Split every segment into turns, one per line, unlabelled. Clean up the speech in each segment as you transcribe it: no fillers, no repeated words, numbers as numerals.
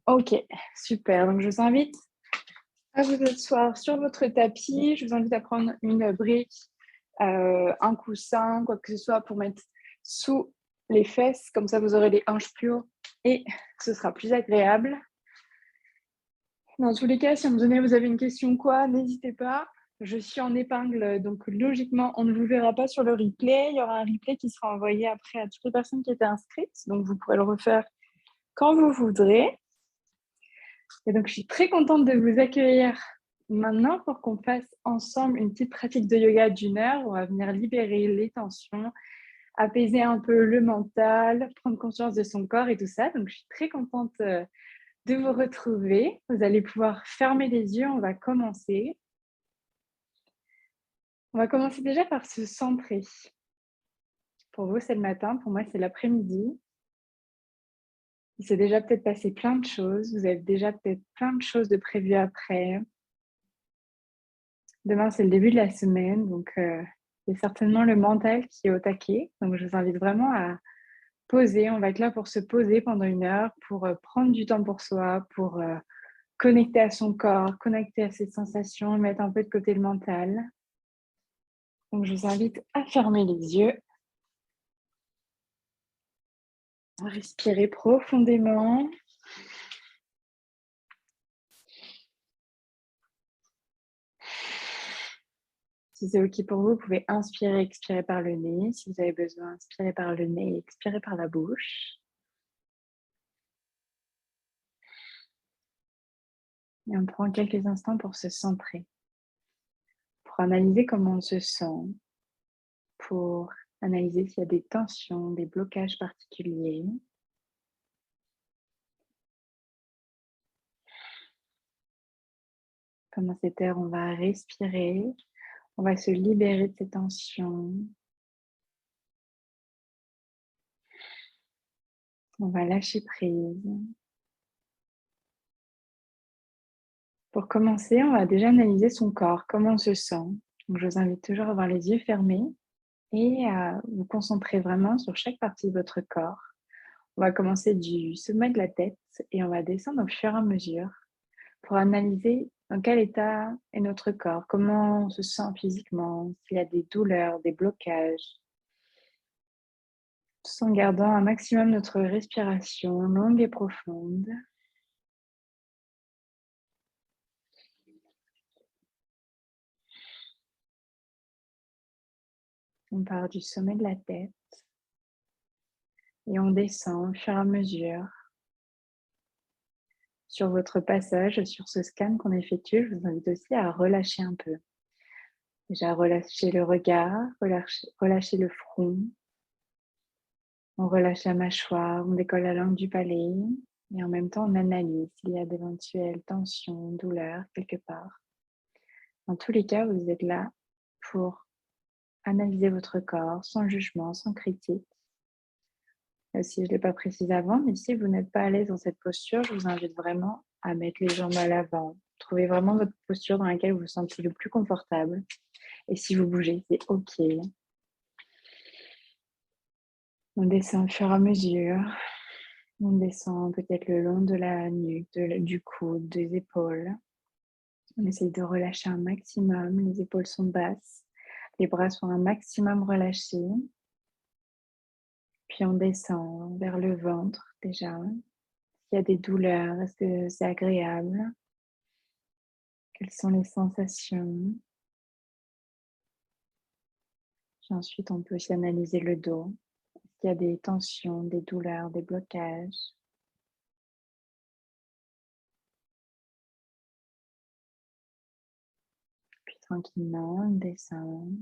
Ok, super. Donc, je vous invite à vous asseoir sur votre tapis. Je vous invite à prendre une brique, un coussin, quoi que ce soit pour mettre sous les fesses. Comme ça, vous aurez les hanches plus haut et ce sera plus agréable. Dans tous les cas, si à un moment donné, vous avez une question quoi, n'hésitez pas. Je suis en épingle, donc logiquement, on ne vous verra pas sur le replay. Il y aura un replay qui sera envoyé après à toutes les personnes qui étaient inscrites. Donc, vous pourrez le refaire quand vous voudrez. Et donc, je suis très contente de vous accueillir maintenant pour qu'on fasse ensemble une petite pratique de yoga d'1 heure. On va venir libérer les tensions, apaiser un peu le mental, prendre conscience de son corps et tout ça. Donc, je suis très contente de vous retrouver. Vous allez pouvoir fermer les yeux. On va commencer. On va commencer déjà par se centrer. Pour vous, c'est le matin. Pour moi, c'est l'après-midi. Il s'est déjà peut-être passé plein de choses. Vous avez déjà peut-être plein de choses de prévues après. Demain, c'est le début de la semaine, donc c'est certainement le mental qui est au taquet. Donc, je vous invite vraiment à poser. On va être là pour se poser pendant 1 heure, pour prendre du temps pour soi, pour connecter à son corps, connecter à ses sensations, mettre un peu de côté le mental. Donc, je vous invite à fermer les yeux, à respirer profondément. Si c'est OK pour vous, vous pouvez inspirer, expirer par le nez. Si vous avez besoin, inspirez par le nez et expirez par la bouche. Et on prend quelques instants pour se centrer, pour analyser comment on se sent, pour analyser s'il y a des tensions, des blocages particuliers. Pendant cette heure, on va respirer, on va se libérer de ces tensions. On va lâcher prise. Pour commencer, on va déjà analyser son corps, comment on se sent. Donc, je vous invite toujours à avoir les yeux fermés et à vous concentrer vraiment sur chaque partie de votre corps. On va commencer du sommet de la tête et on va descendre au fur et à mesure pour analyser dans quel état est notre corps, comment on se sent physiquement, s'il y a des douleurs, des blocages, tout en gardant un maximum notre respiration longue et profonde. On part du sommet de la tête et on descend au fur et à mesure. Sur votre passage, sur ce scan qu'on effectue, je vous invite aussi à relâcher un peu. Déjà, relâcher le regard, relâcher le front. On relâche la mâchoire, on décolle la langue du palais et en même temps, on analyse s'il y a d'éventuelles tensions, douleurs quelque part. Dans tous les cas, vous êtes là pour analyser votre corps sans jugement, sans critique. Si je ne l'ai pas précisé avant, mais si vous n'êtes pas à l'aise dans cette posture, je vous invite vraiment à mettre les jambes à l'avant. Trouvez vraiment votre posture dans laquelle vous vous sentez le plus confortable. Et si vous bougez, c'est OK. On descend au fur et à mesure. On descend peut-être le long de la nuque, du coude, des épaules. On essaye de relâcher un maximum. Les épaules sont basses. Les bras sont un maximum relâchés. Puis on descend vers le ventre déjà. S'il y a des douleurs, est-ce que c'est agréable? Quelles sont les sensations? Puis ensuite, on peut aussi analyser le dos. Est-ce qu'il y a des tensions, des douleurs, des blocages? Puis tranquillement, on descend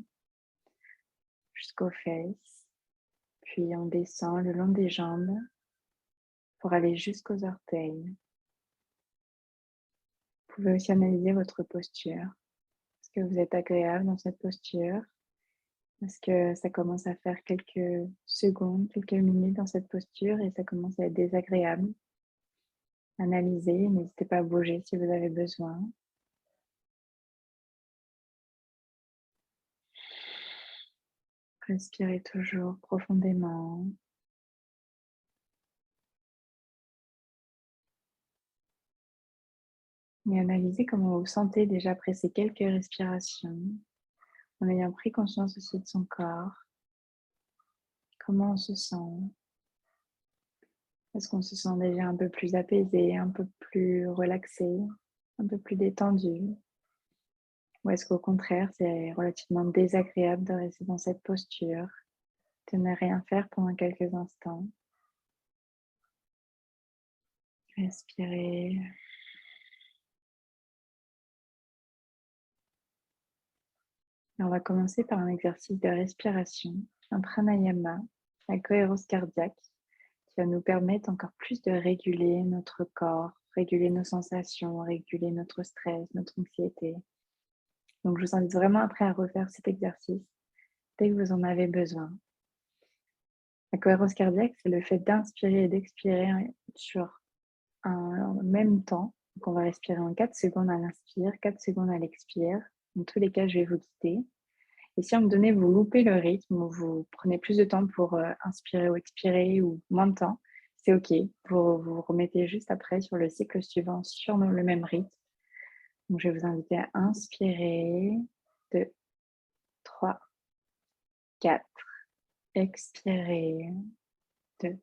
jusqu'aux fesses. Puis on descend le long des jambes pour aller jusqu'aux orteils. Vous pouvez aussi analyser votre posture. Est-ce que vous êtes agréable dans cette posture? Est-ce que ça commence à faire quelques secondes, quelques minutes dans cette posture et ça commence à être désagréable? Analysez, n'hésitez pas à bouger si vous avez besoin. Respirez toujours profondément. Et analysez comment vous vous sentez déjà après ces quelques respirations, en ayant pris conscience aussi de son corps. Comment on se sent? Est-ce qu'on se sent déjà un peu plus apaisé, un peu plus relaxé, un peu plus détendu? Ou est-ce qu'au contraire, c'est relativement désagréable de rester dans cette posture, de ne rien faire pendant quelques instants? Respirez. Et on va commencer par un exercice de respiration, un pranayama, la cohérence cardiaque, qui va nous permettre encore plus de réguler notre corps, réguler nos sensations, réguler notre stress, notre anxiété. Donc, je vous invite vraiment après à refaire cet exercice dès que vous en avez besoin. La cohérence cardiaque, c'est le fait d'inspirer et d'expirer sur un même temps. Donc, on va respirer en 4 secondes à l'inspire, 4 secondes à l'expire. Dans tous les cas, je vais vous guider. Et si à un moment donné, vous loupez le rythme ou vous prenez plus de temps pour inspirer ou expirer ou moins de temps, c'est OK. Vous vous remettez juste après sur le cycle suivant sur le même rythme. Donc, je vais vous inviter à inspirer. 2, 3, 4. Expirez. 2,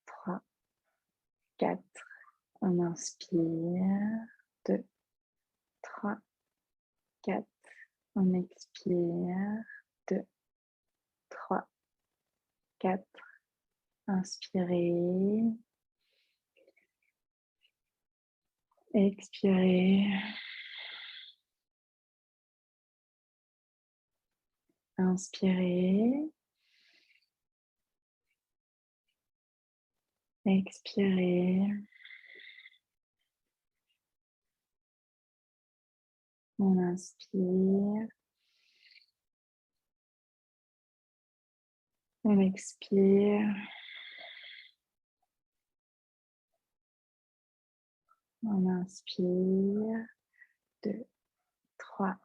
3, 4. On inspire. 2, 3, 4. On expire. 2, 3, 4. Inspirez. Expirez. Inspirez. Expirez. On inspire. On expire. On inspire. 2, 3,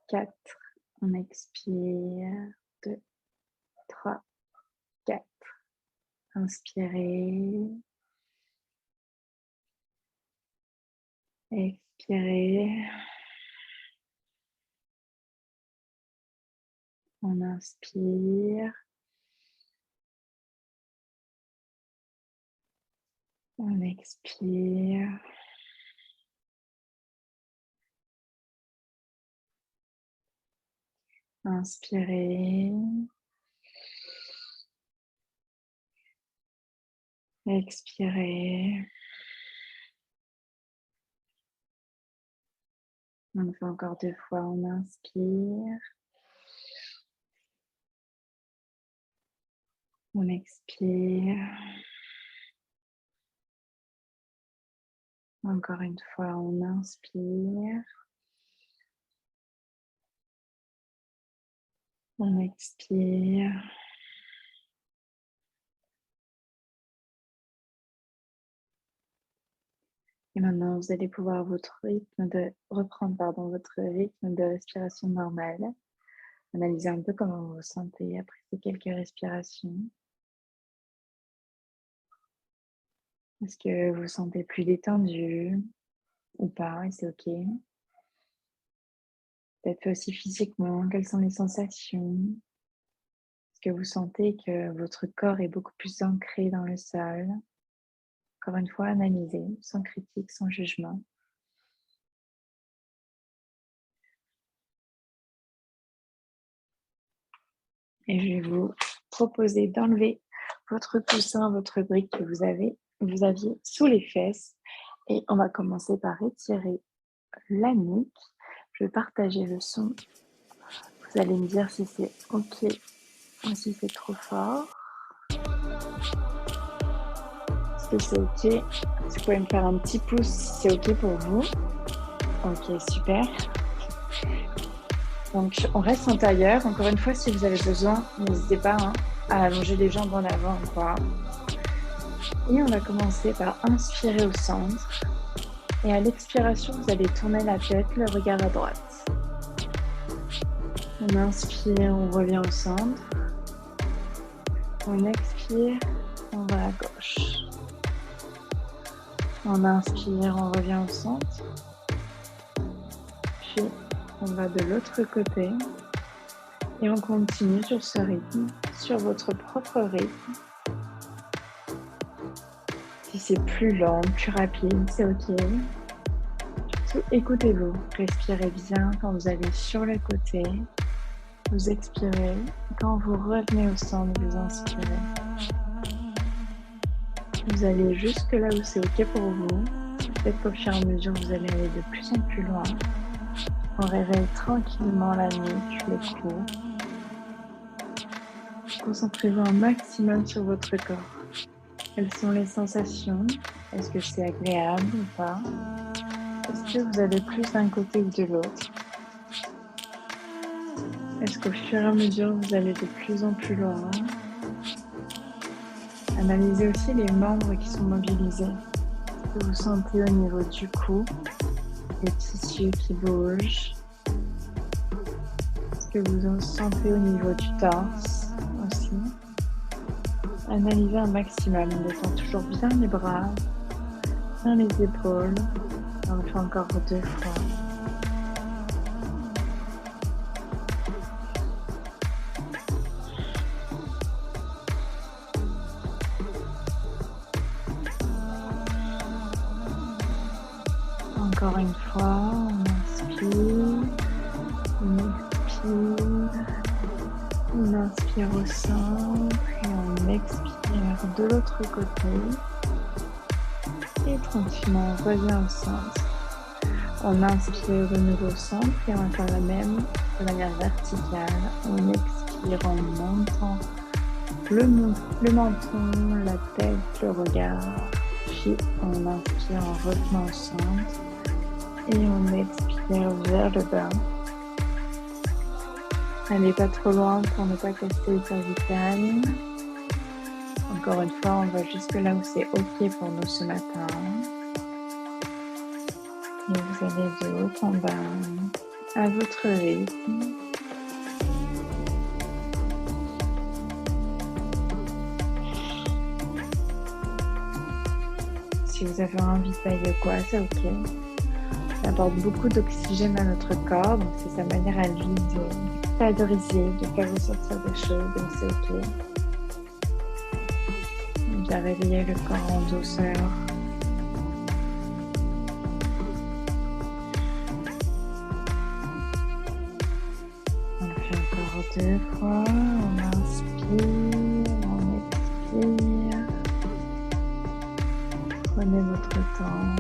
4. On expire. 2, 3, 4. Inspirez. Expirez. On inspire. On expire. Inspirez. Expirez. On fait encore 2 fois. On inspire. On expire. Encore une fois, on inspire. On expire. Et maintenant, vous allez pouvoir reprendre votre rythme de respiration normale. Analysez un peu comment vous vous sentez après ces quelques respirations. Est-ce que vous vous sentez plus détendu ou pas? Et c'est OK. Peut-être aussi physiquement, quelles sont les sensations? Est-ce que vous sentez que votre corps est beaucoup plus ancré dans le sol? Encore une fois, analysez, sans critique, sans jugement. Et je vais vous proposer d'enlever votre coussin, votre brique que vous aviez sous les fesses. Et on va commencer par étirer la nuque. Je vais partager le son. Vous allez me dire si c'est OK ou si c'est trop fort. Est-ce que c'est OK? Vous pouvez me faire un petit pouce si c'est OK pour vous. OK, super. Donc, on reste en tailleur. Encore une fois, si vous avez besoin, n'hésitez pas à allonger les jambes en avant, quoi. Et on va commencer par inspirer au centre. Et à l'expiration, vous allez tourner la tête, le regard à droite. On inspire, on revient au centre. On expire, on va à gauche. On inspire, on revient au centre. Puis, on va de l'autre côté. Et on continue sur ce rythme, sur votre propre rythme. Si c'est plus lent, plus rapide, c'est ok. Surtout, écoutez-vous. Respirez bien quand vous allez sur le côté. Vous expirez. Quand vous revenez au centre, vous inspirez. Vous allez jusque là où c'est ok pour vous. Peut-être qu'au fur et à mesure, vous allez aller de plus en plus loin. On réveille tranquillement la nuque, le cou. Concentrez-vous un maximum sur votre corps. Quelles sont les sensations? Est-ce que c'est agréable ou pas? Est-ce que vous allez plus d'un côté ou de l'autre? Est-ce qu'au fur et à mesure, vous allez de plus en plus loin? Analysez aussi les membres qui sont mobilisés. Est-ce que vous sentez au niveau du cou, les tissus qui bougent? Est-ce que vous en sentez au niveau du torse aussi? Analysez un maximum, détend toujours bien les bras, bien les épaules. On le fait encore 2 fois. Encore une fois, on inspire, on expire, on inspire au centre et on expire de l'autre côté. Et tranquillement, on revient au centre. On inspire de nouveau au centre et on va faire la même de manière verticale. On expire en montant le menton, la tête, le regard. Puis on inspire en revenant au centre. Et on expire vers le bas. Allez pas trop loin pour ne pas casser le cervical. Encore une fois, on va jusque là où c'est ok pour nous ce matin. Et vous allez de haut en bas, à votre rythme. Si vous avez envie de bailler ou quoi, c'est ok. Ça apporte beaucoup d'oxygène à notre corps, donc c'est sa manière à lui de valoriser, de faire ressortir des choses, donc c'est ok. On vient réveiller le corps en douceur. On le fait encore 2 fois, on inspire, on expire. Prenez votre temps.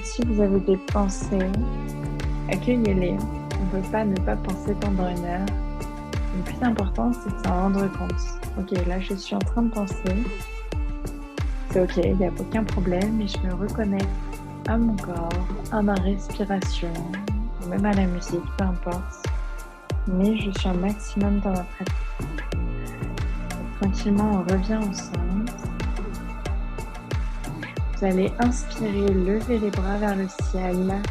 Si vous avez des pensées, accueillez-les. On ne peut pas ne pas penser pendant 1 heure. Le plus important, c'est de s'en rendre compte. Ok, là, je suis en train de penser. C'est ok, il n'y a aucun problème et je me reconnecte à mon corps, à ma respiration, ou même à la musique, peu importe. Mais je suis un maximum dans ma pratique. Donc, tranquillement, on revient au centre. Vous allez inspirer, lever les bras vers le ciel.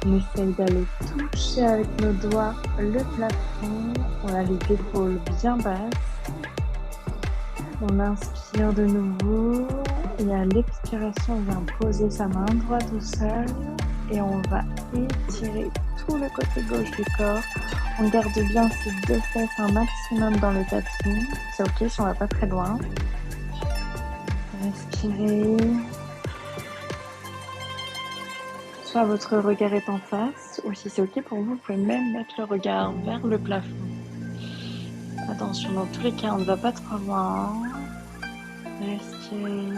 On essaye d'aller toucher avec nos doigts le plafond. On a les épaules bien basses. On inspire de nouveau. Et à l'expiration, on vient poser sa main droite au sol. Et on va étirer tout le côté gauche du corps. On garde bien ces 2 fesses un maximum dans le tapis. C'est ok si on va pas très loin. Respirez. Soit votre regard est en face, ou si c'est ok pour vous, vous pouvez même mettre le regard vers le plafond. Attention, dans tous les cas, on ne va pas trop loin. Respirez.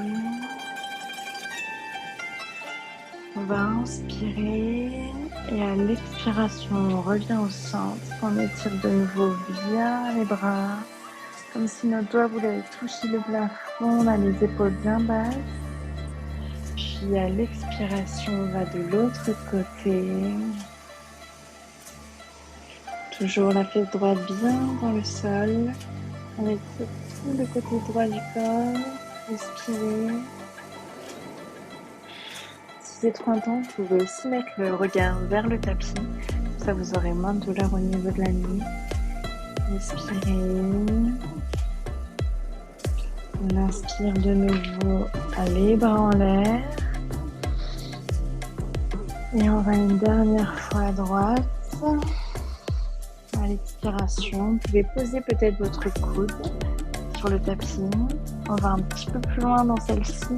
On va inspirer et à l'expiration, on revient au centre. On étire de nouveau bien les bras, comme si nos doigts voulaient toucher le plafond. On a les épaules bien basses. Puis à l'expiration, on va de l'autre côté. Toujours la fesse droite bien dans le sol. On étire tout le côté droit du corps. Respirez. Si c'est trop intense, vous pouvez aussi mettre le regard vers le tapis. Comme ça, vous aurez moins de douleur au niveau de la nuit. Respirez.
On inspire de nouveau les bras en l'air. Et on va une dernière fois à droite. À l'expiration, vous pouvez poser peut-être votre coude sur le tapis. On va un petit peu plus loin dans celle-ci.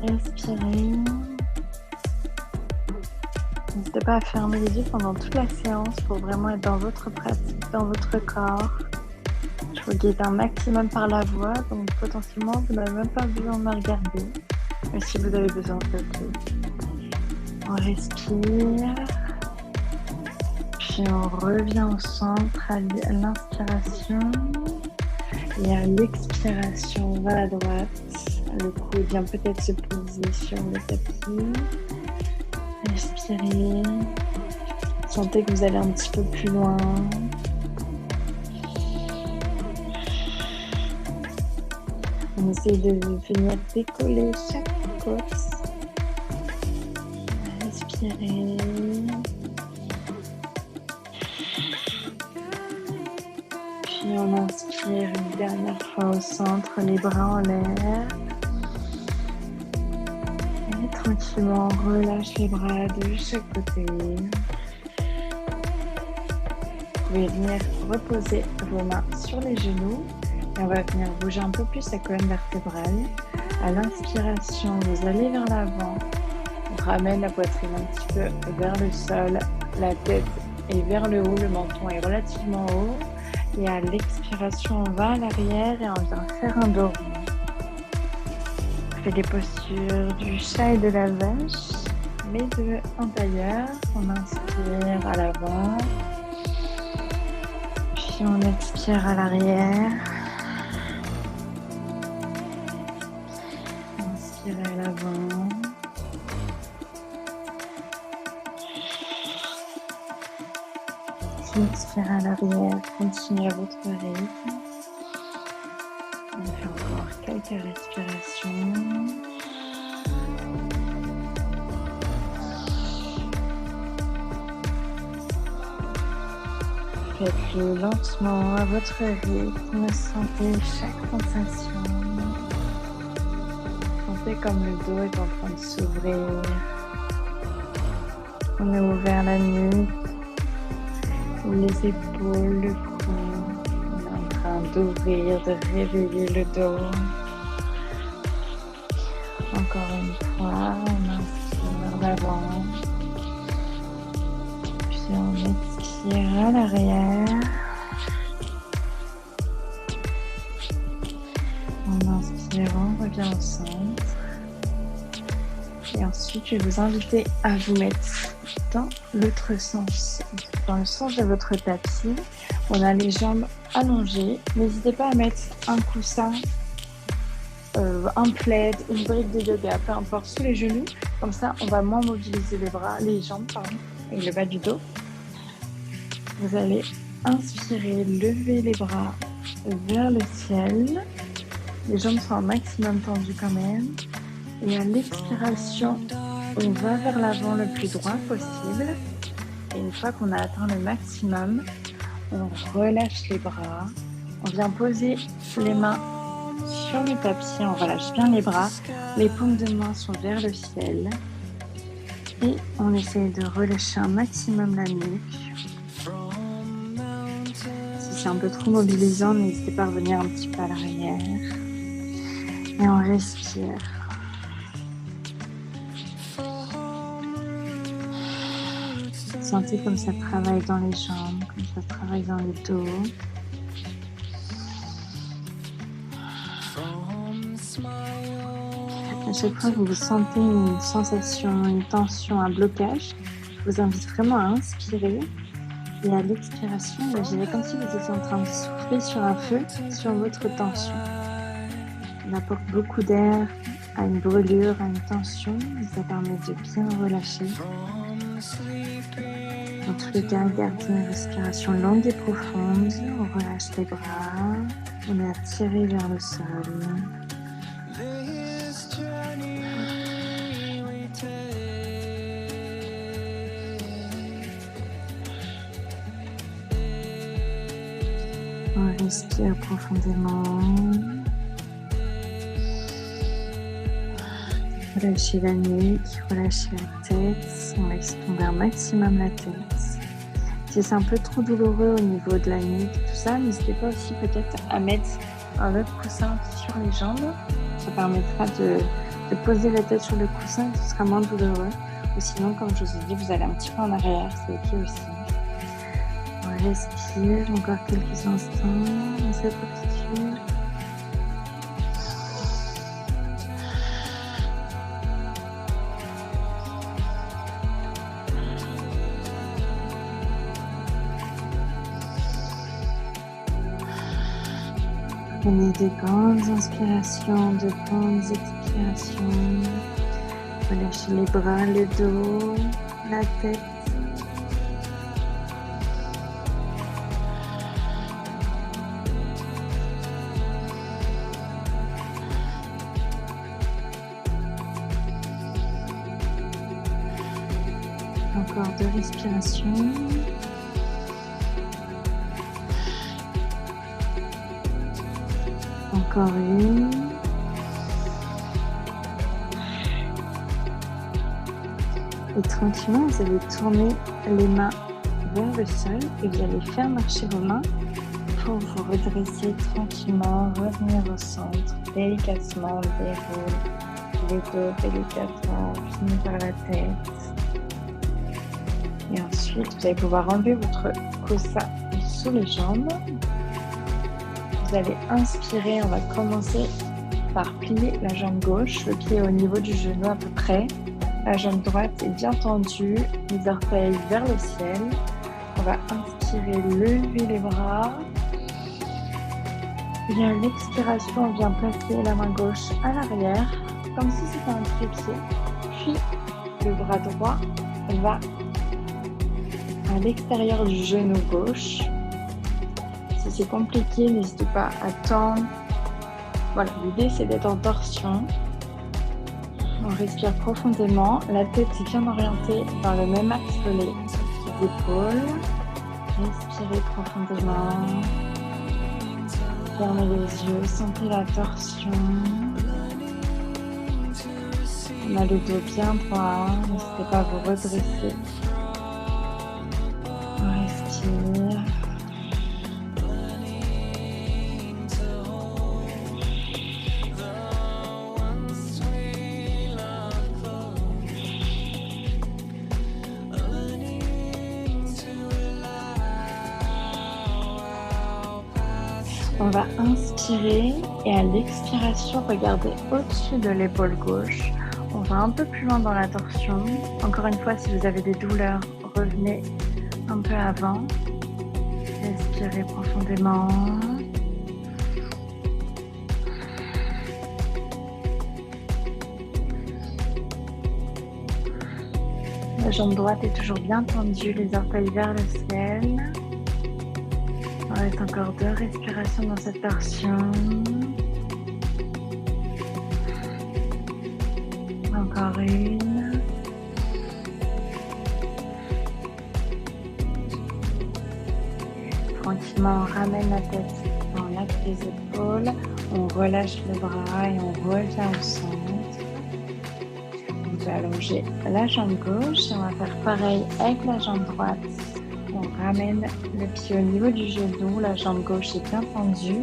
Respirez. N'hésitez pas à fermer les yeux pendant toute la séance pour vraiment être dans votre pratique, dans votre corps. Je vous guide un maximum par la voix, donc potentiellement vous n'avez même pas besoin de me regarder. Mais si vous avez besoin, faites-le. On respire. Puis on revient au centre à l'inspiration. Et à l'expiration, on va à droite. Le coude vient peut-être se poser sur le tapis. Respirez. Sentez que vous allez un petit peu plus loin. On essaye de venir décoller chaque côte. Respirez. Puis on inspire une dernière fois au centre, les bras en l'air. Et tranquillement, on relâche les bras de chaque côté. Vous pouvez venir reposer vos mains sur les genoux. Et on va venir bouger un peu plus la colonne vertébrale. À l'inspiration, vous allez vers l'avant. On ramène la poitrine un petit peu vers le sol. La tête est vers le haut, le menton est relativement haut. Et à l'expiration, on va à l'arrière et on vient faire un dos rond. On fait les postures du chat et de la vache, mais de l'intérieur. On inspire à l'avant. Puis on expire à l'arrière. Inspirez à l'avant. Expirez à l'arrière. Continuez à votre rythme. On fait encore quelques respirations. Faites-le lentement à votre rythme. Sentez chaque sensation. Sentez comme le dos est en train de s'ouvrir. On a ouvert la nuque, les épaules, le cou. On est en train d'ouvrir, de réveiller le dos. Encore une fois, on inspire vers l'avant. Puis on expire à l'arrière. En inspirant, on revient au centre. Et ensuite, je vais vous inviter à vous mettre dans l'autre sens, dans le sens de votre tapis. On a les jambes allongées. N'hésitez pas à mettre un coussin, un plaid, une brique de yoga, peu importe, sous les genoux. Comme ça, on va moins mobiliser les jambes, et le bas du dos. Vous allez inspirer, lever les bras vers le ciel. Les jambes sont un maximum tendues quand même. Et à l'expiration, on va vers l'avant le plus droit possible. Et une fois qu'on a atteint le maximum, on relâche les bras. On vient poser les mains sur le tapis. On relâche bien les bras. Les paumes de main sont vers le ciel. Et on essaye de relâcher un maximum la nuque. Si c'est un peu trop mobilisant, n'hésitez pas à revenir un petit peu à l'arrière. Et on respire. Sentez comme ça travaille dans les jambes, comme ça travaille dans le dos. À chaque fois que vous sentez une sensation, une tension, un blocage, je vous invite vraiment à inspirer. Et à l'expiration, je dirais comme si vous étiez en train de souffler sur un feu, sur votre tension. On apporte beaucoup d'air à une brûlure, à une tension, et ça permet de bien relâcher. Dans tous les cas, gardez une respiration longue et profonde. On relâche les bras. On est attiré vers le sol. On respire profondément. Relâchez la nuque, relâchez la tête. On laisse tomber un maximum la tête. Si c'est un peu trop douloureux au niveau de la nuque, tout ça, n'hésitez pas aussi peut-être à mettre un autre coussin sur les jambes. Ça permettra de poser la tête sur le coussin et ce sera moins douloureux. Ou sinon, comme je vous ai dit, vous allez un petit peu en arrière, c'est ok aussi. On respire encore quelques instants dans cette posture. Prenez de grandes inspirations, de grandes expirations. Relâchez les bras, le dos, la tête. Encore 2 respirations. Encore une. Et tranquillement, vous allez tourner les mains vers le sol et vous allez faire marcher vos mains pour vous redresser tranquillement, revenir au centre, délicatement, déroule les dos délicatement, finir par la tête. Et ensuite, vous allez pouvoir enlever votre coussin sous les jambes. Vous allez inspirer, on va commencer par plier la jambe gauche, le pied au niveau du genou à peu près. La jambe droite est bien tendue, les orteils vers le ciel. On va inspirer, lever les bras. Et à l'expiration, on vient placer la main gauche à l'arrière, comme si c'était un trépied. Puis le bras droit va à l'extérieur du genou gauche. Si c'est compliqué, n'hésitez pas à tendre. Voilà, l'idée c'est d'être en torsion. On respire profondément. La tête est bien orientée vers le même axe que les épaules. Respirez profondément. Fermez les yeux, sentez la torsion. On a le dos bien droit. N'hésitez pas à vous redresser. On respire. On va inspirer et à l'expiration, regardez au-dessus de l'épaule gauche. On va un peu plus loin dans la torsion. Encore une fois, si vous avez des douleurs, revenez un peu avant. Respirez profondément. La jambe droite est toujours bien tendue, les orteils vers le ciel. On reste encore 2 respirations dans cette torsion. Encore une. Tranquillement, on ramène la tête dans l'axe des épaules. On relâche les bras et on revient au centre. On peut allonger la jambe gauche et on va faire pareil avec la jambe droite. On ramène le pied au niveau du genou, la jambe gauche est bien tendue.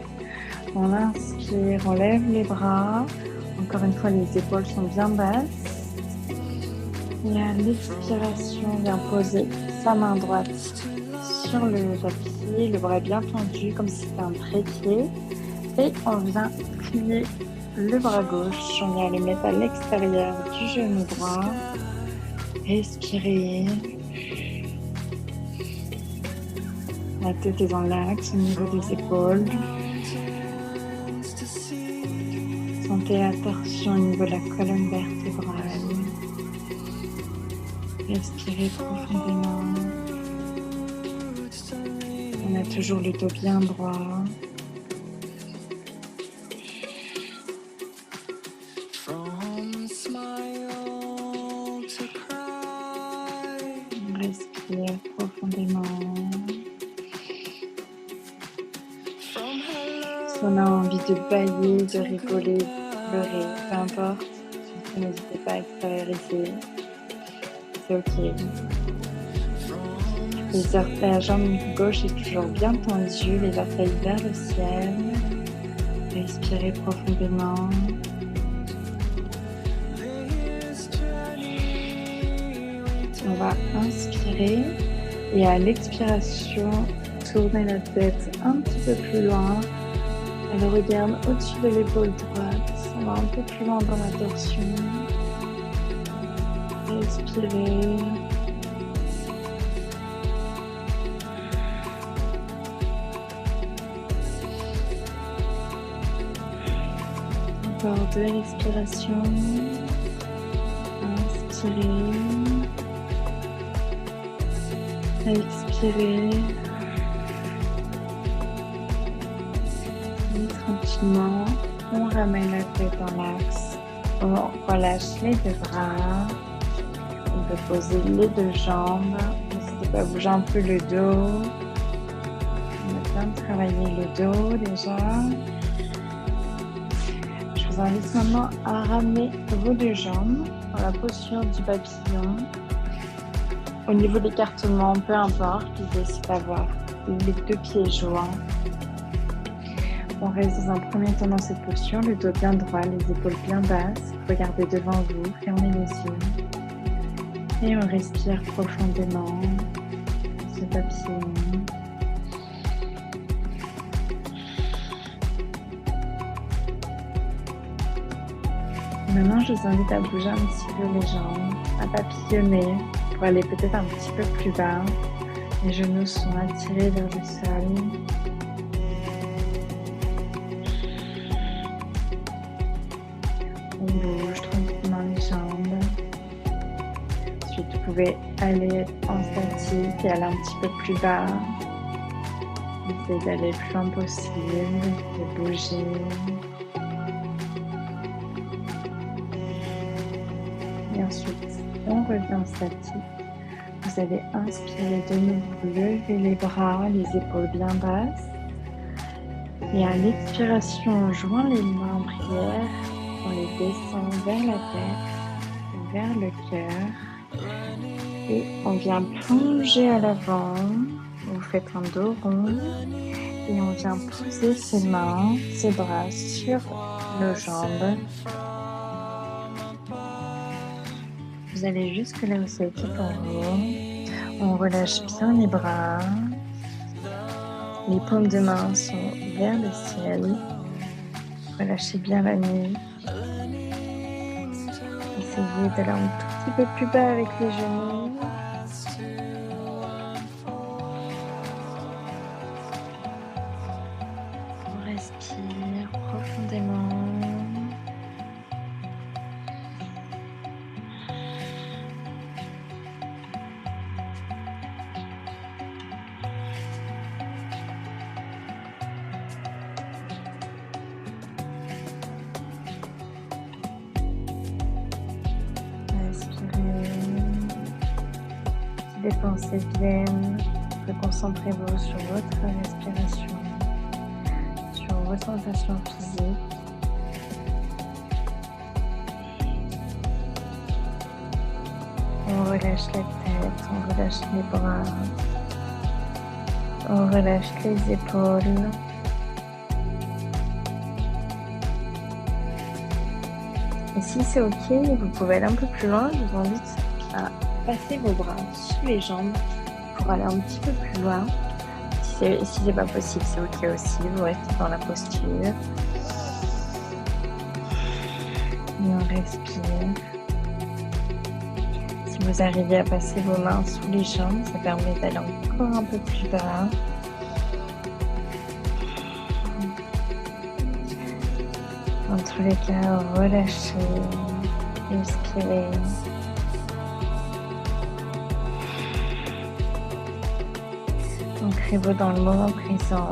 On inspire, on lève les bras. Encore une fois, les épaules sont bien basses. Et à l'expiration, on vient poser sa main droite sur le tapis, le bras bien tendu comme si c'était un trépied. Et on vient plier le bras gauche. On vient le mettre à l'extérieur du genou droit. Respirez. La tête est dans l'axe au niveau des épaules. Sentez la torsion au niveau de la colonne vertébrale. Respirez profondément. On a toujours le dos bien droit. On respire profondément. Si on a envie de bâiller, de rigoler, de pleurer, peu importe, N'hésitez pas à extérioriser. C'est ok. La jambe gauche est toujours bien tendue, les orteils vers le ciel. Respirez profondément. On va inspirer et à l'expiration, tournez la tête un petit peu plus loin. Elle regarde au-dessus de l'épaule droite. On va un peu plus loin dans la torsion. Respirez. Encore 2 respirations. Inspirez. Expirez. Et tranquillement, on ramène la tête en l'axe. On relâche les deux bras. On peut poser les deux jambes. N'hésitez pas à bouger un peu le dos. On a bien travaillé le dos déjà. Je vous invite maintenant à ramener vos deux jambes dans la posture du papillon. Au niveau de l'écartement, peu importe, l'idée c'est d'avoir les deux pieds joints. On reste dans un premier temps dans cette posture, le dos bien droit, les épaules bien basses. Regardez devant vous, fermez les yeux. Et on respire profondément ce papillon. Maintenant, je vous invite à bouger un petit peu les jambes, à papillonner pour aller peut-être un petit peu plus bas. Les genoux sont attirés vers le sol. On bouge tranquillement les jambes. Ensuite, vous pouvez aller en statique et aller un petit peu plus bas. Essayez d'aller le plus loin possible, de bouger. Et ensuite, on revient en statique. Vous allez inspirer de nouveau, lever les bras, les épaules bien basses. Et à l'expiration, on joint les mains en prière. On les descend vers la tête, vers le cœur. Et on vient plonger à l'avant. Vous faites un dos rond. Et on vient poser ses mains, ses bras sur nos jambes. Vous allez jusque là où c'est OK pour vous. On relâche bien les bras. Les paumes de main sont vers le ciel. Relâchez bien la nuque. Essayez d'aller un tout petit peu plus bas avec les genoux. On respire profondément. Les pensées viennent, concentrez-vous sur votre respiration, sur vos sensations physiques. On relâche la tête, on relâche les bras, on relâche les épaules. Et si c'est OK, vous pouvez aller un peu plus loin, je vous invite à passer vos bras sous les jambes pour aller un petit peu plus loin. Si c'est pas possible, c'est OK aussi. Vous restez dans la posture. Et on respire. Si vous arrivez à passer vos mains sous les jambes, ça permet d'aller encore un peu plus bas. Dans tous les cas, relâchez, respirez. Ancrez-vous dans le moment présent.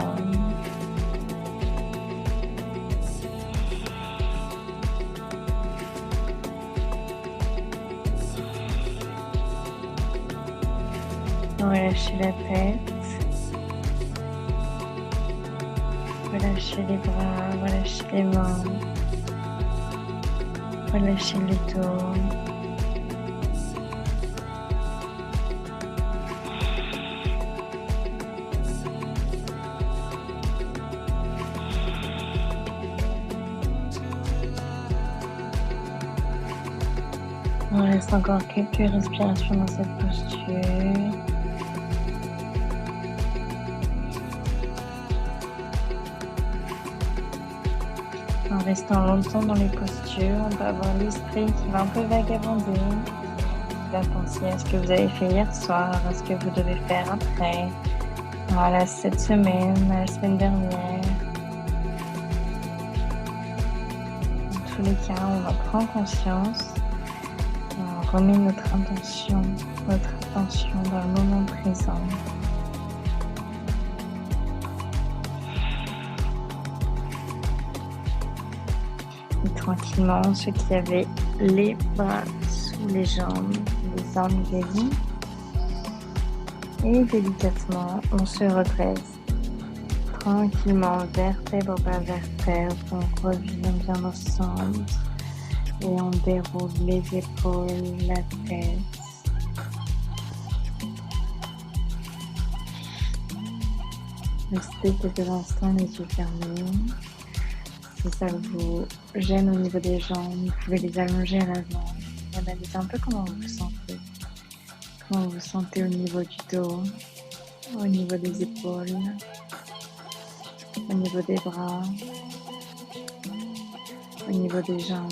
Relâchez la tête. Relâchez les bras, relâchez les mains. Relâchez le dos. On reste encore quelques respirations dans cette posture. En restant longtemps dans les postures, on peut avoir l'esprit qui va un peu vagabonder, qui va penser à ce que vous avez fait hier soir, à ce que vous devez faire après, voilà, cette semaine, la semaine dernière. Dans tous les cas, on en prend conscience. On remet notre attention dans le moment présent. Et tranquillement, ceux qui avaient les bras sous les jambes, les enlevez-vous. Et délicatement, on se redresse. Tranquillement, vertèbre par vertèbre, on revient bien au centre. Et on déroule les épaules, la tête. Restez quelques instants les yeux fermés. Si ça vous gêne au niveau des jambes, vous pouvez les allonger à l'avant. Analysez un peu comment vous vous sentez. Comment vous vous sentez au niveau du dos, au niveau des épaules, au niveau des bras, au niveau des jambes.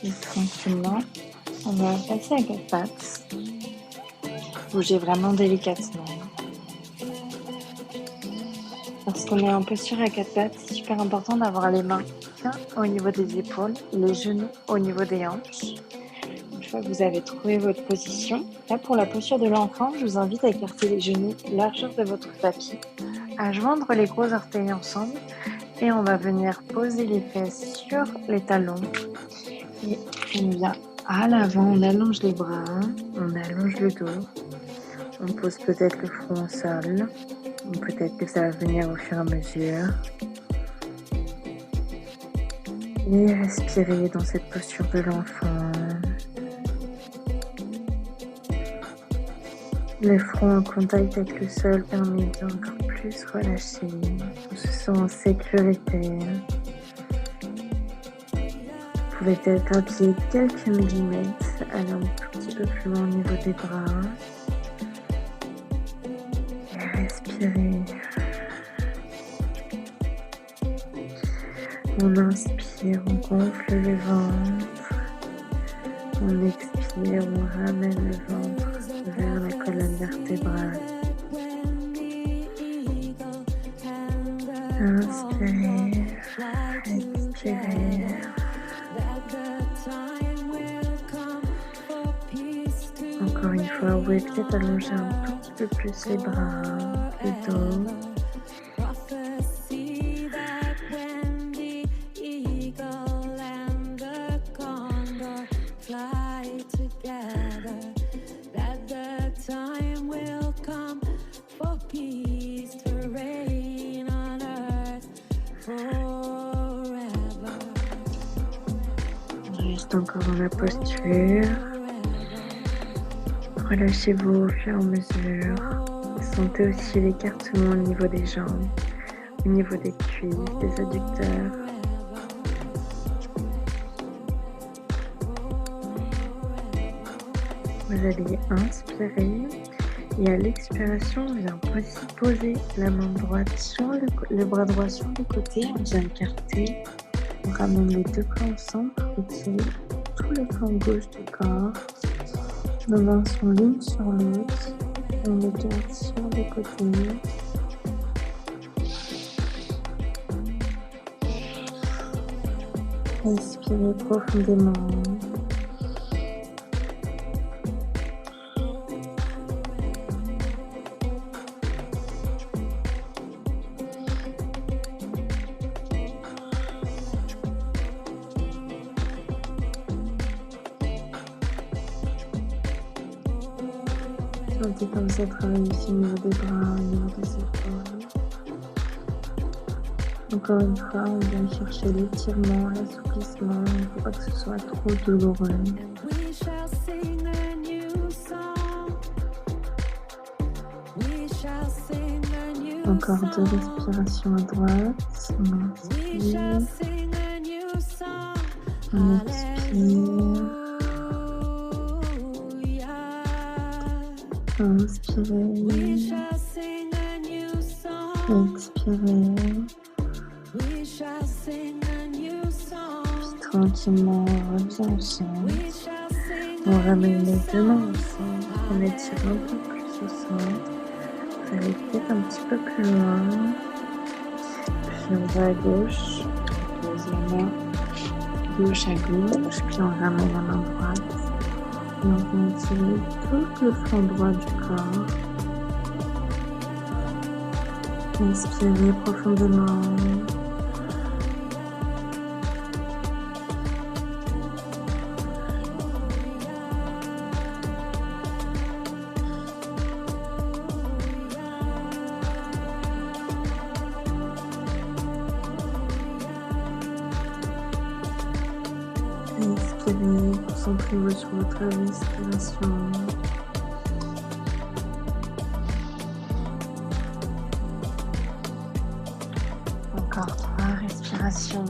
Et tranquillement, on va passer à quatre pattes. Bougez vraiment délicatement. Lorsqu'on est en posture à quatre pattes, c'est super important d'avoir les mains bien au niveau des épaules, les genoux au niveau des hanches. Une fois que vous avez trouvé votre position, là pour la posture de l'enfant, je vous invite à écarter les genoux largeur de votre tapis, à joindre les gros orteils ensemble et on va venir poser les fesses sur les talons. Et on vient à l'avant, on allonge les bras, on allonge le dos, on pose peut-être le front au sol, ou peut-être que ça va venir au fur et à mesure. Et respirez dans cette posture de l'enfant. Le front en contact avec le sol permet d'encore plus relâcher, on se sent en sécurité. Vous pouvez peut-être appuyer quelques millimètres, aller un tout petit peu plus loin au niveau des bras. Et respirez. On inspire, on gonfle le ventre. On expire, on ramène le ventre vers la colonne vertébrale. Inspirez, expirez. Encore une fois, vous pouvez peut-être allonger un tout petit peu plus les bras, le dos. On reste encore dans la posture. Relâchez-vous au fur et à mesure. Sentez aussi l'écartement au niveau des jambes, au niveau des cuisses, des adducteurs. Vous allez inspirer et à l'expiration, on vient aussi poser la main droite sur le bras droit sur le côté. On vient écarter. On ramène les deux bras au centre, retirer tout le flanc gauche du corps. Nos mains sont l'une sur l'autre. On les garde sur les côtés. Inspirez profondément. Sentez comme ça travaille aussi au niveau des bras, au niveau des épaules. Encore une fois, on vient chercher l'étirement, l'assouplissement. Il ne faut pas que ce soit trop douloureux. Encore 2 respirations à droite. On inspire. On expire. Inspirez. Expirez. Puis tranquillement, on revient au centre. On ramène les deux mains au centre. On étire un peu plus au centre. Vous allez peut-être un petit peu plus loin. Puis on va à gauche. On pose la main gauche à gauche. Puis on ramène la main droite. Et on va étirer tout le flanc droit du corps. Inspirez profondément. Inspirez, concentrez-vous sur votre respiration. Encore 3 respirations.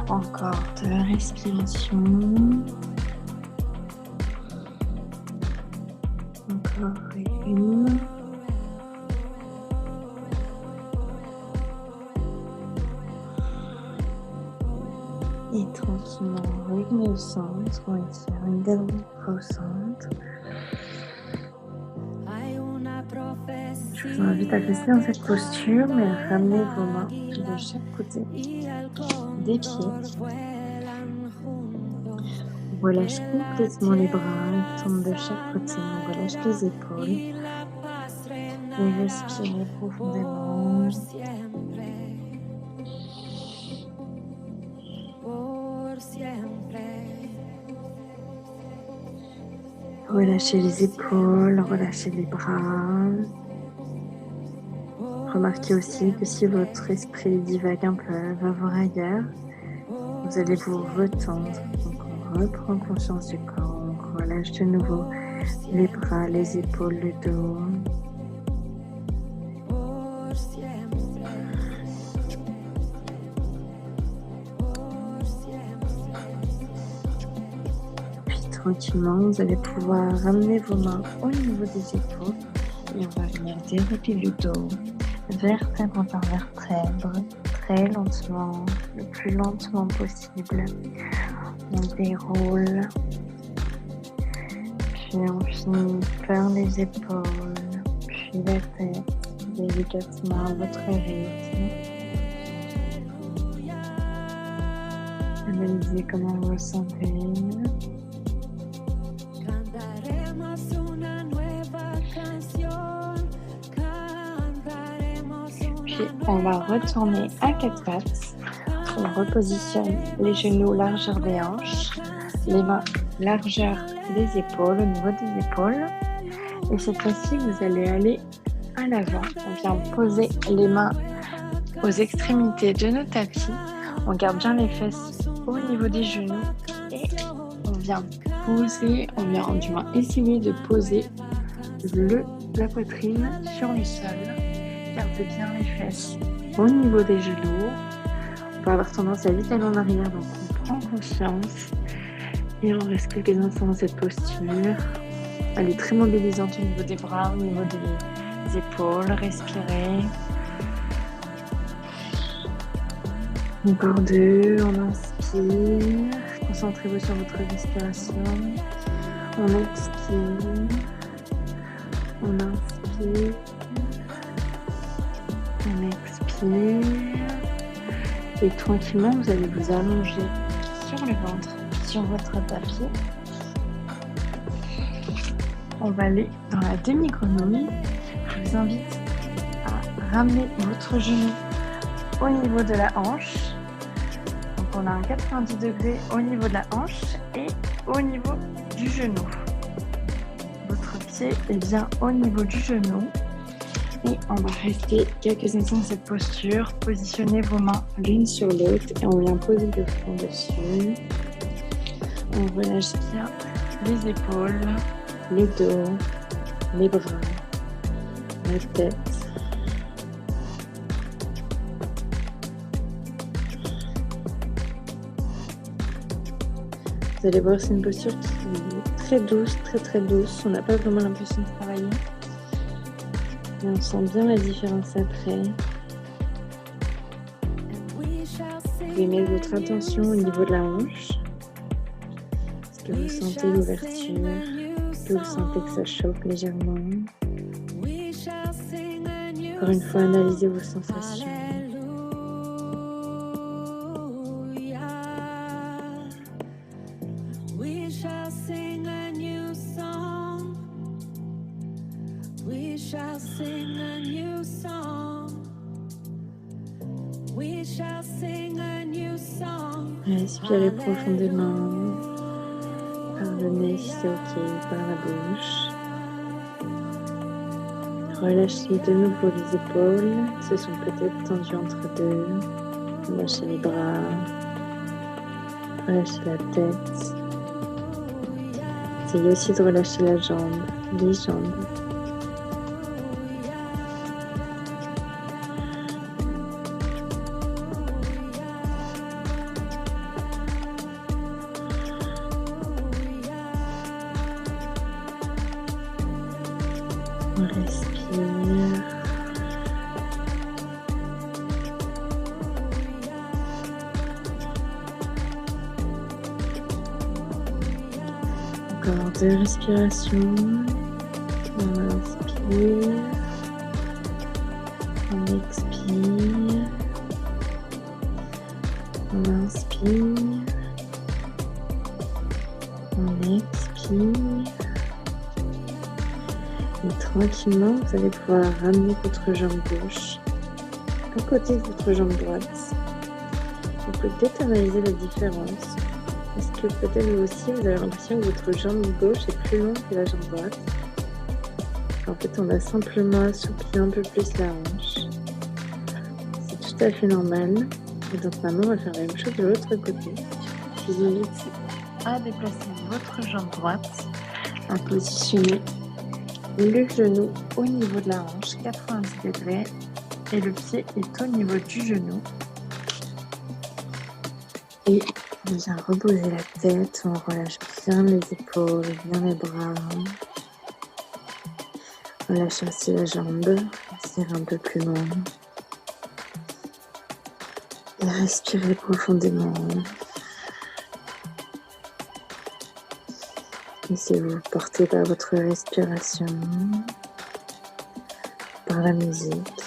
Encore 2 respirations. Encore 1. Et tranquillement, revenez au centre, on étire une dernière fois au centre. Je vous invite à rester dans cette posture, mais à ramener vos mains de chaque côté des pieds. On relâche complètement les bras, ils tombent de chaque côté, on relâche les épaules. Et respirez profondément. Relâchez les épaules, relâchez les bras. Remarquez aussi que si votre esprit divague un peu, va voir ailleurs, vous allez vous retendre. Donc on reprend conscience du corps, on relâche de nouveau les bras, les épaules, le dos. Tranquillement, vous allez pouvoir ramener vos mains au niveau des épaules et on va venir dérouler le dos, vertèbre par vertèbre, très lentement, le plus lentement possible. On déroule, puis on finit par les épaules, puis la tête, délicatement à votre rythme. Analysez comment vous vous sentez. Puis on va retourner à 4 pattes. On repositionne les genoux largeur des hanches, les mains largeur des épaules, au niveau des épaules. Et cette fois-ci, vous allez aller à l'avant. On vient poser les mains aux extrémités de nos tapis. On garde bien les fesses au niveau des genoux et on vient poser, on vient du moins essayer de poser la poitrine sur le sol. Gardez bien les fesses au niveau des genoux. On peut avoir tendance à vite aller en arrière, donc on prend conscience et on reste quelques instants dans cette posture. Elle est très mobilisante au niveau des bras, au niveau des épaules. Respirez. Encore 2, on inspire. Concentrez-vous sur votre respiration. On expire. On inspire. On expire. Et tranquillement, vous allez vous allonger sur le ventre, sur votre tapis. On va aller dans la demi-grenouille. Je vous invite à ramener votre genou au niveau de la hanche. on a un 90 degrés au niveau de la hanche et au niveau du genou. Votre pied est bien au niveau du genou. Et on va rester quelques instants dans cette posture. Positionnez vos mains l'une sur l'autre et on vient poser le front dessus. On relâche bien les épaules, le dos, les bras, la tête. Vous allez voir, c'est une posture qui est très douce, très douce. On n'a pas vraiment l'impression de travailler. Et on sent bien la différence après. Vous pouvez mettre votre attention au niveau de la hanche. Est-ce que vous sentez l'ouverture? Est-ce que vous sentez que ça chauffe légèrement? Encore une fois, analysez vos sensations. Respirez profondément par le nez si c'est ok, par la bouche. Relâchez de nouveau les épaules, elles se sont peut-être tendues entre deux. Relâchez les bras, relâchez la tête. Essayez aussi de relâcher la jambe, les jambes. On respire. Encore 2 respirations. On inspire. On expire. On inspire. On expire. Et tranquillement, vous allez pouvoir ramener votre jambe gauche à côté de votre jambe droite. Vous pouvez peut-être analyser la différence. Est-ce que peut-être vous aussi, vous avez l'impression que votre jambe gauche est plus longue que la jambe droite? En fait, on a simplement assoupli un peu plus la hanche. C'est tout à fait normal. Et donc maintenant, on va faire la même chose de l'autre côté. Je vous invite à déplacer votre jambe droite, à positionner le genou au niveau de la hanche, 90 degrés, et le pied est au niveau du genou. Et on vient reposer la tête, on relâche bien les épaules, bien les bras. Relâche aussi la jambe, serre un peu plus loin. Et respirez profondément. Laissez-vous porter par votre respiration, par la musique.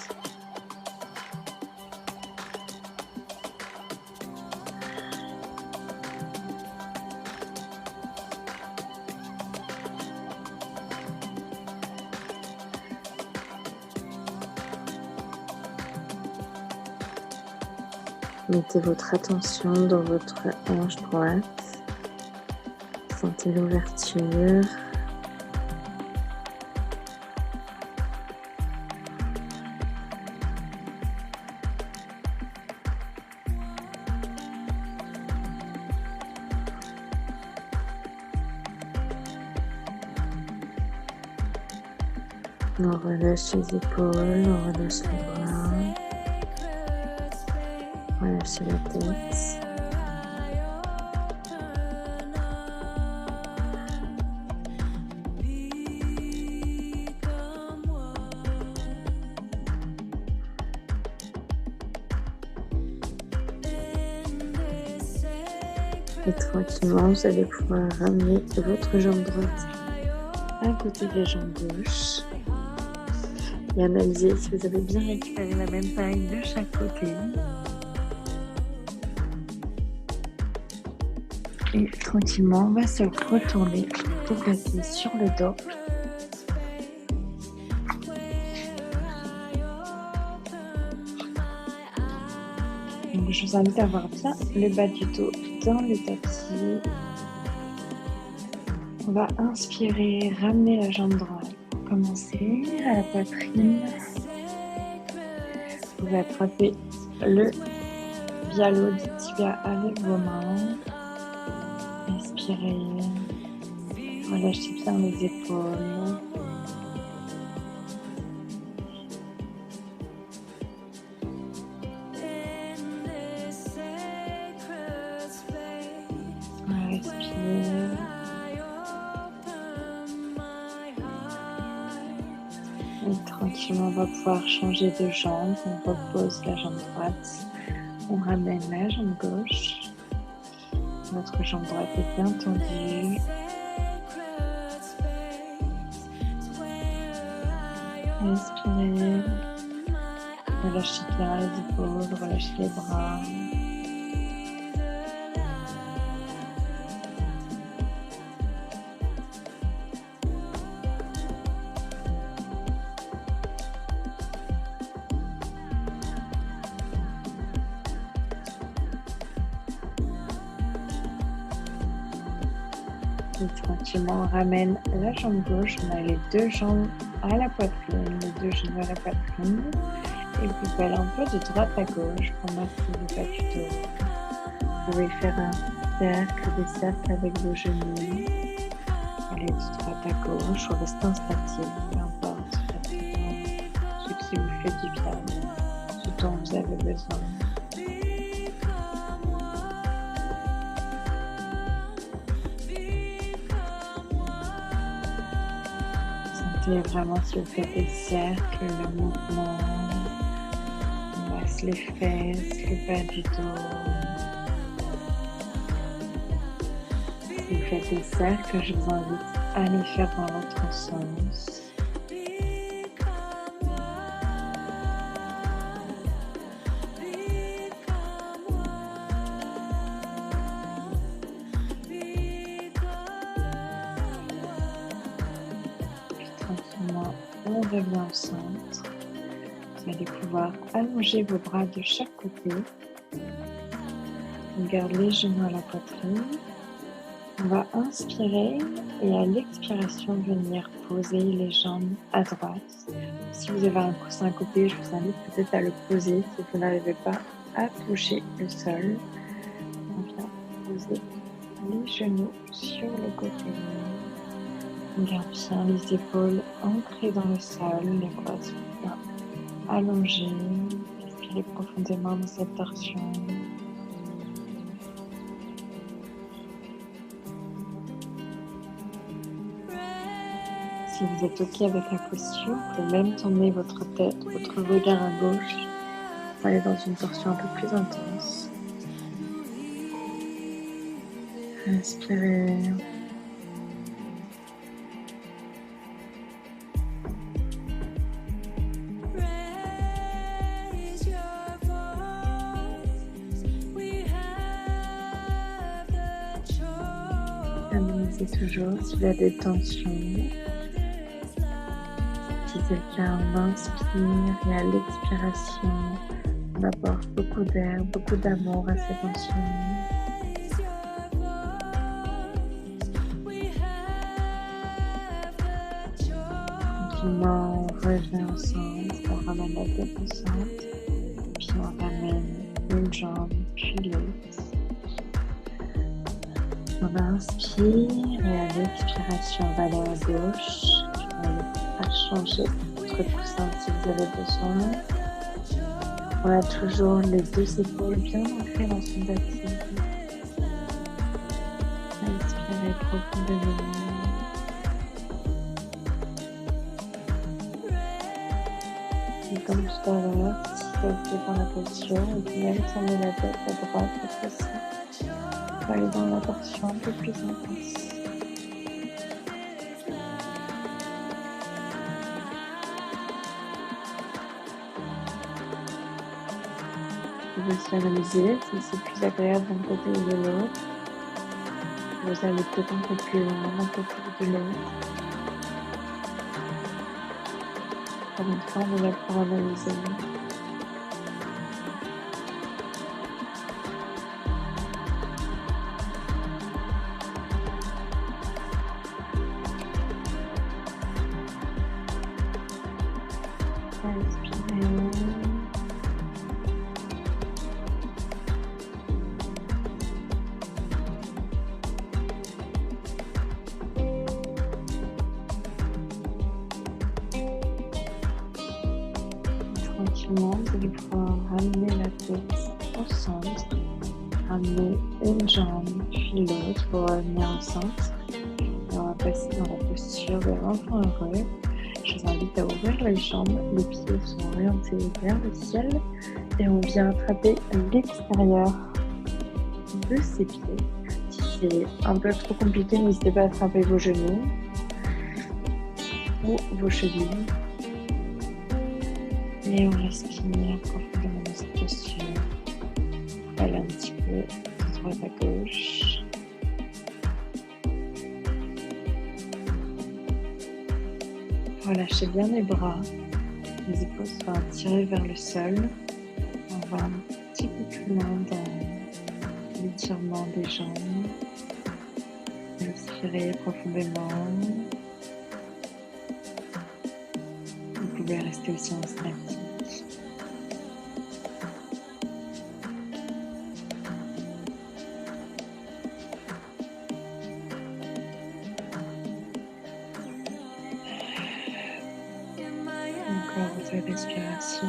Mettez votre attention dans votre hanche droite. Sentez l'ouverture. On relâche les épaules, on relâche les bras, relâchez la tête. Et tranquillement, vous allez pouvoir ramener votre jambe droite à côté de la jambe gauche. Et analyser si vous avez bien récupéré la même taille de chaque côté. Et tranquillement, on va se retourner, déplacer sur le dos. On Donc, je vous invite à voir bien le bas du dos dans le tapis. On va inspirer, ramener la jambe droite. Pour commencer, à la poitrine. Vous pouvez attraper le bialo du tibia avec vos mains. Inspirez. Relâchez bien les épaules. Respire. Et tranquillement, on va pouvoir changer de jambe. On repose la jambe droite. On ramène la jambe gauche. Notre jambe droite est bien tendue. Inspirez. Relâchez bien les épaules, relâchez les bras. Et tranquillement, on ramène la jambe gauche. On a les deux jambes à la poitrine, les deux genoux à la poitrine. Et vous pouvez aller un peu de droite à gauche pour masser le bas du dos. Vous pouvez faire un cercle, des cercles avec vos genoux. Aller de droite à gauche ou rester en statique, peu importe. Ce qui vous fait du bien, ce dont vous avez besoin. Sentez vraiment si vous faites des cercles, le mouvement. On masse les fesses, le bas du dos. Si vous faites des cercles, je vous invite à les faire dans l'autre sens. Tranquillement, on revient au centre. Vous allez pouvoir allonger vos bras de chaque côté. On garde les genoux à la poitrine. On va inspirer et à l'expiration venir poser les jambes à droite. Si vous avez un coussin à côté, je vous invite peut-être à le poser si vous n'arrivez pas à toucher le sol. On vient poser les genoux sur le côté. On garde bien les épaules ancrées dans le sol, les bras sont bien allongés. Respirez profondément dans cette torsion. Si vous êtes OK avec la posture, vous pouvez même tourner votre tête, votre regard à gauche pour aller dans une torsion un peu plus intense. Inspirez. Analysez toujours s'il y a des tensions. Si c'est le cas, on inspire et à l'expiration, on apporte beaucoup d'air, beaucoup d'amour à ces tensions. Tranquillement, on revient au centre, on ramène la tête au centre, puis on ramène une jambe, puis l'autre. On inspire et à l'expiration, on va aller à gauche. On va changer votre coussin si vous avez besoin. On a toujours les deux épaules bien ancrées dans son tapis. Inspirez profondément. Et comme tout à l'heure, si vous êtes dans la posture, vous pouvez même tourner la tête à droite cette fois-ci. On va aller dans la torsion un peu plus intense. Vous pouvez aussi analyser si c'est plus agréable d'un côté ou de l'autre. Vous allez peut-être un peu plus loin d'un côté ou de l'autre. Encore une fois, on est là pour analyser. Respirez. Tranquillement, vous allez pouvoir ramener la tête au centre, ramener une jambe puis l'autre pour revenir au centre. Et on va passer dans la posture de l'enfant heureux. Je vous invite à ouvrir les jambes, les pieds sont orientés vers le ciel et on vient attraper l'extérieur de ses pieds. Si c'est un peu trop compliqué, n'hésitez pas à attraper vos genoux ou vos chevilles. Et on respire profondément dans cette posture. On va aller un petit peu de droite à gauche. Relâchez bien les bras. Les épaules sont tirées vers le sol. On va un petit peu plus loin dans l'étirement des jambes. Respirez profondément. Vous pouvez rester aussi en statique. Encore votre respiration.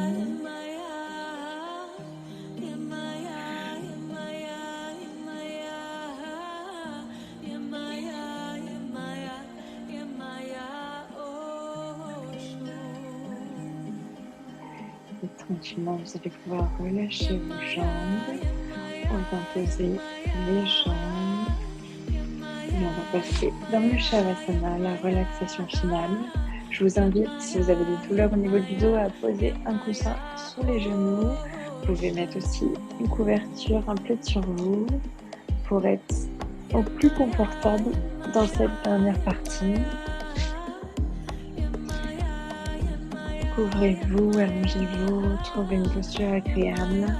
Et tranquillement, vous allez pouvoir relâcher vos jambes. On va poser les jambes. Et on va passer dans le Shavasana, la relaxation finale. Je vous invite, si vous avez des douleurs au niveau du dos, à poser un coussin sous les genoux. Vous pouvez mettre aussi une couverture, un plaid sur vous pour être au plus confortable dans cette dernière partie. Couvrez-vous, allongez-vous, trouvez une posture agréable.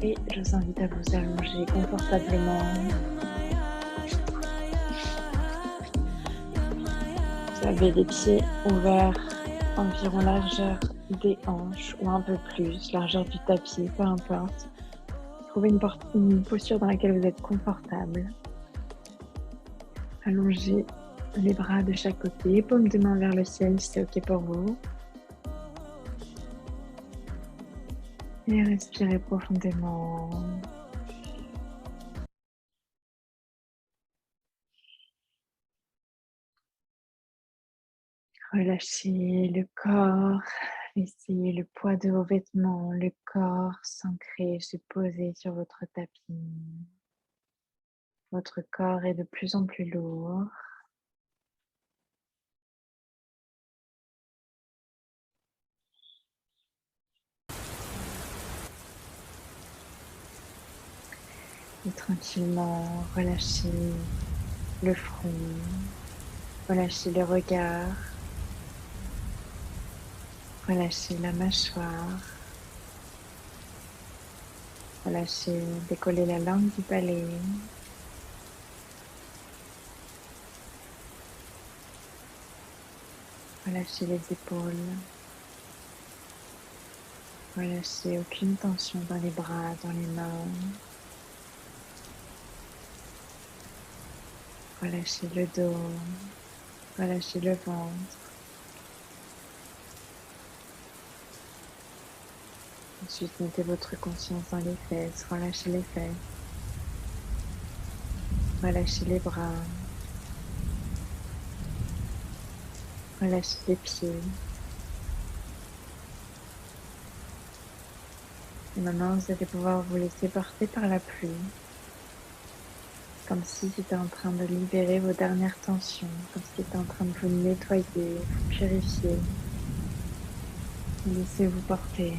Et je vous invite à vous allonger confortablement. Vous avez les pieds ouverts, environ largeur des hanches ou un peu plus, largeur du tapis, peu importe. Trouvez une posture dans laquelle vous êtes confortable. Allongez les bras de chaque côté, paume de main vers le ciel si c'est ok pour vous. Et respirez profondément. Relâchez le corps, laissez le poids de vos vêtements, le corps s'ancrer, se poser sur votre tapis. Votre corps est de plus en plus lourd. Et tranquillement, relâchez le front, relâchez le regard, relâchez la mâchoire, relâchez, décollez la langue du palais. Relâchez les épaules. Relâchez aucune tension dans les bras, dans les mains. Relâchez le dos. Relâchez le ventre. Ensuite, mettez votre conscience dans les fesses. Relâchez les fesses. Relâchez les bras. Relâchez les pieds. Et maintenant, vous allez pouvoir vous laisser porter par la pluie. Comme si c'était en train de libérer vos dernières tensions. Comme si c'était en train de vous nettoyer, vous purifier. Laissez-vous porter.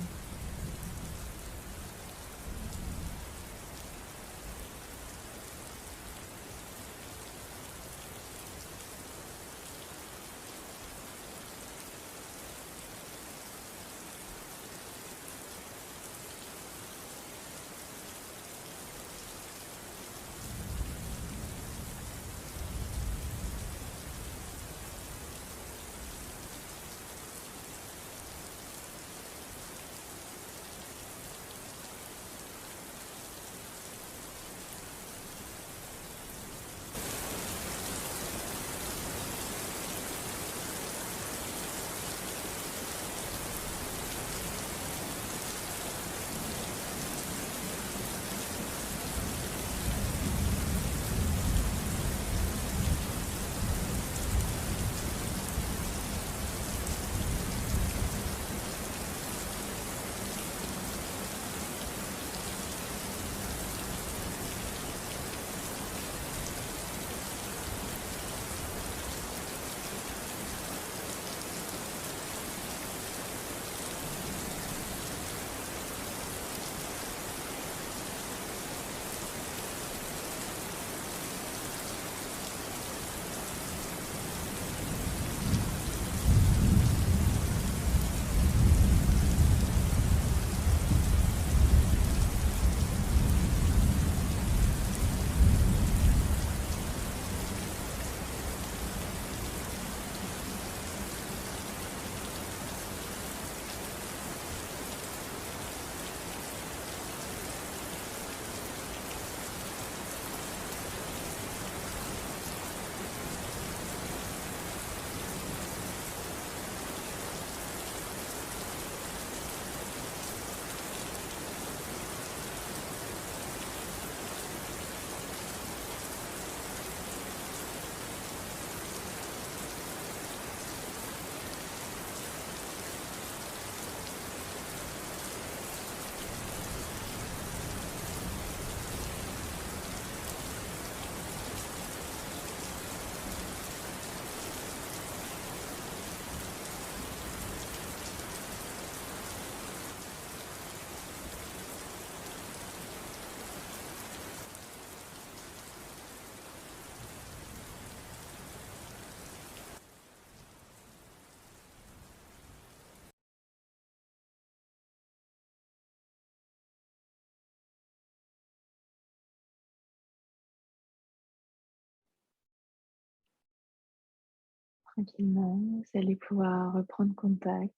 Tranquillement, vous allez pouvoir reprendre contact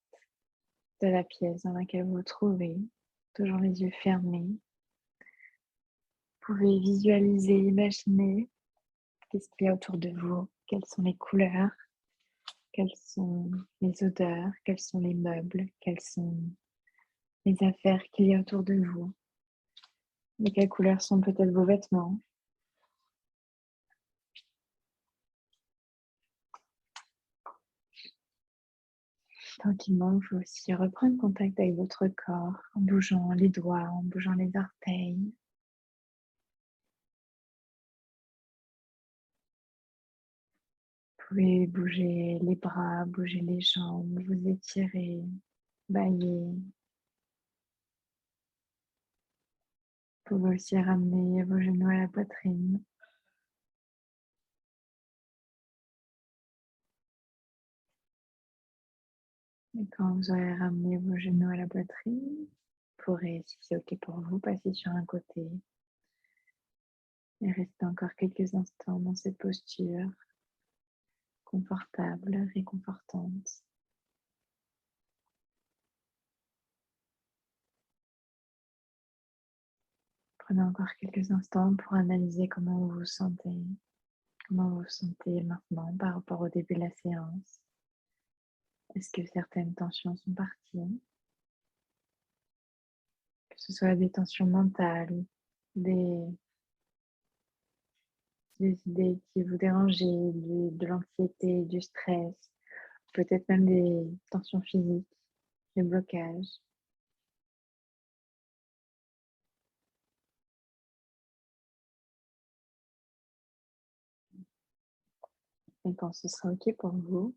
de la pièce dans laquelle vous vous trouvez, toujours les yeux fermés. Vous pouvez visualiser, imaginer qu'est-ce qu'il y a autour de vous, quelles sont les couleurs, quelles sont les odeurs, quels sont les meubles, quelles sont les affaires qu'il y a autour de vous. De quelles couleurs sont peut-être vos vêtements. Tranquillement, vous pouvez aussi reprendre contact avec votre corps en bougeant les doigts, en bougeant les orteils. Vous pouvez bouger les bras, bouger les jambes, vous étirer, bailler. Vous pouvez aussi ramener vos genoux à la poitrine. Et quand vous aurez ramené vos genoux à la poitrine, vous pourrez, si c'est OK pour vous, passer sur un côté et rester encore quelques instants dans cette posture confortable, réconfortante. Prenez encore quelques instants pour analyser comment vous vous sentez. Comment vous vous sentez maintenant par rapport au début de la séance? Est-ce que certaines tensions sont parties? Que ce soit des tensions mentales, des, des idées qui vous dérangeaient, de l'anxiété, du stress, peut-être même des tensions physiques, des blocages. Et quand ce sera OK pour vous,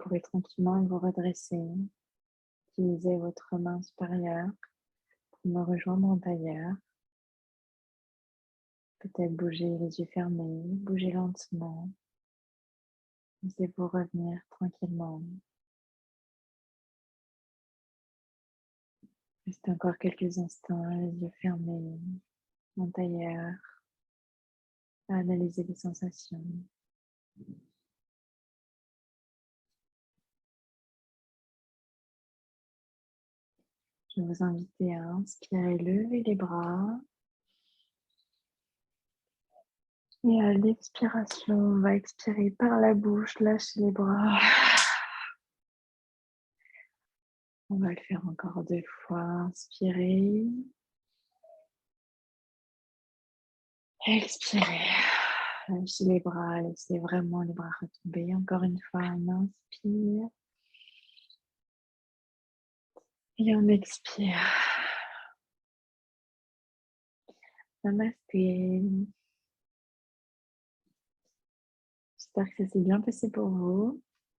vous pourrez tranquillement vous redresser, utiliser votre main supérieure pour me rejoindre en tailleur. Peut-être bouger les yeux fermés, bouger lentement. Laissez-vous revenir tranquillement. Restez encore quelques instants, les yeux fermés, en tailleur, à analyser les sensations. Je vais vous inviter à inspirer, lever les bras. Et à l'expiration, on va expirer par la bouche, lâcher les bras. On va le faire encore 2 fois. Inspirez. Expirez. Lâchez les bras, laissez vraiment les bras retomber. Encore une fois, on inspire. Et on expire. Namasté. J'espère que ça s'est bien passé pour vous.